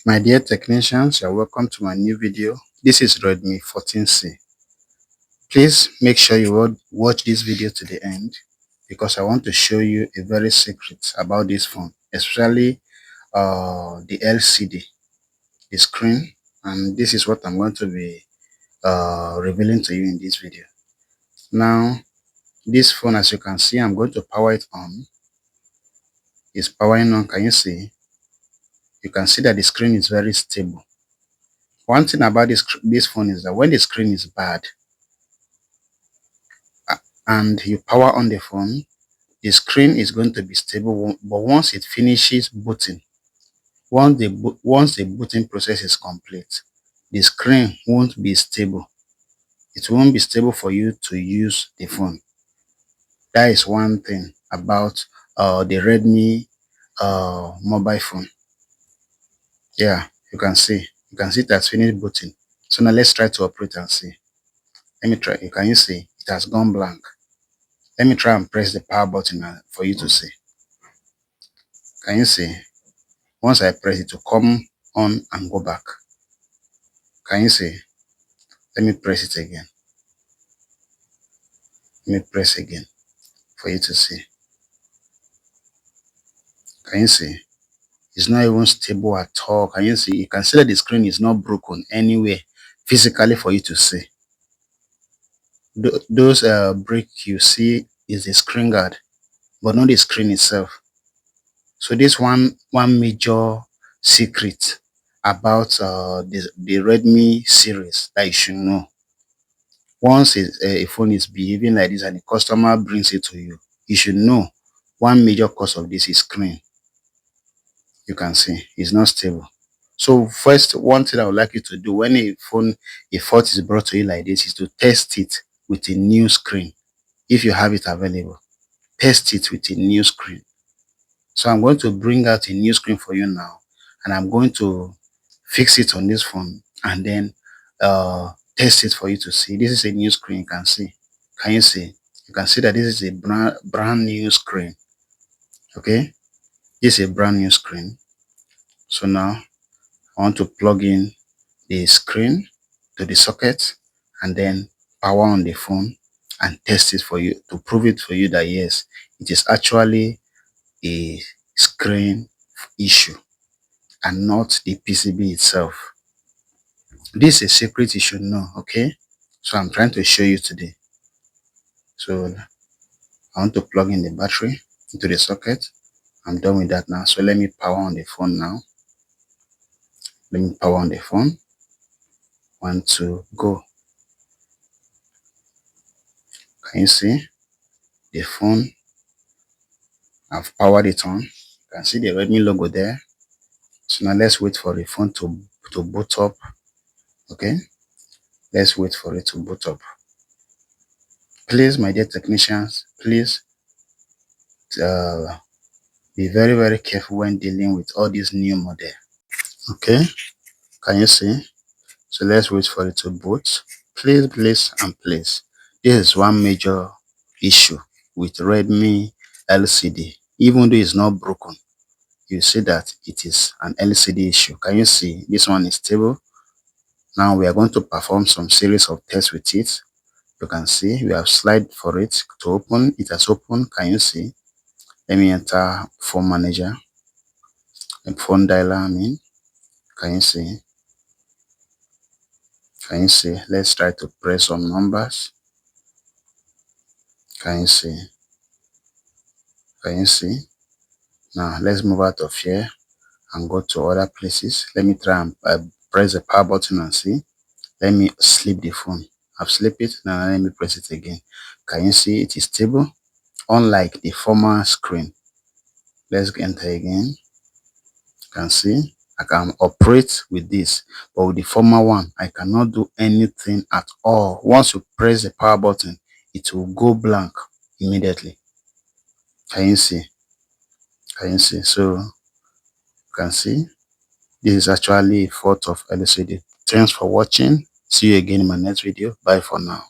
My dear technicians, you're welcome to my new video. This is Redmi 14C. Please make sure you watch this video to the end because I want to show you a very secret about this phone, especially the LCD, the screen, and this is what I'm going to be revealing to you in this video. Now, this phone, as you can see, I'm going to power it on. It's powering on. Can you see? You can see that the screen is very stable. One thing about this phone is that when the screen is bad and you power on the phone, the screen is going to be stable, but once it finishes booting, once the booting process is complete, the screen won't be stable. It won't be stable for you to use the phone. That is one thing about the Redmi mobile phone. Yeah, you can see it has finished booting. So now let's try to operate and see. Let me try. Can you see it has gone blank? Let me try and press the power button for you to see. Can you see? Once I press it to come on and go back. Can you see? Let me press it again. Let me press again for you to see. Can you see? It's not even stable at all. Can you see? You can see that the screen is not broken anywhere physically for you to see. Those bricks you see is the screen guard, but not the screen itself. So this one major secret about the Redmi series that you should know. Once a phone is behaving like this and the customer brings it to you, you should know one major cause of this is screen. You can see it's not stable. So first, one thing I would like you to do when a fault is brought to you like this is to test it with a new screen. If you have it available, test it with a new screen. So I'm going to bring out a new screen for you now, and I'm going to fix it on this phone and then test it for you to see. This is a new screen. You can see. Can you see? You can see that this is a brand new screen. Okay, this is a brand new screen. So now I want to plug in the screen to the socket and then power on the phone and test it for you to prove it for you that yes, it is actually a screen issue and not the PCB itself. This is a secret you should know. Okay, so I'm trying to show you today. So I want to plug in the battery into the socket. I'm done with that now. So let me power on the phone now. Let me power on the phone. 1, 2, go. Can you see the phone? I've powered it on. You can see the Redmi logo there. So now let's wait for the phone to boot up. Okay, let's wait for it to boot up. Please, my dear technicians, please be very careful when dealing with all these new model. Okay, can you see? So let's wait for it to boot. Please, and please. This is one major issue with Redmi LCD. Even though it's not broken, you see that it is an LCD issue. Can you see? This one is stable. Now we are going to perform some series of tests with it. You can see we have slide for it to open. It has opened. Can you see? Let me enter phone manager and phone dialer. Can you see? Can you see? Let's try to press some numbers. Can you see? Can you see? Now let's move out of here and go to other places. Let me try and press the power button and see. Let me sleep the phone. I've slept it. Now let me press it again. Can you see it is stable? Unlike the former screen. Let's enter again. You can see I can operate with this, but with the former one I cannot do anything at all. Once you press the power button, it will go blank immediately. Can you see? Can you see? So you can see this is actually a fault of LCD. Thanks for watching. See you again in my next video. Bye for now.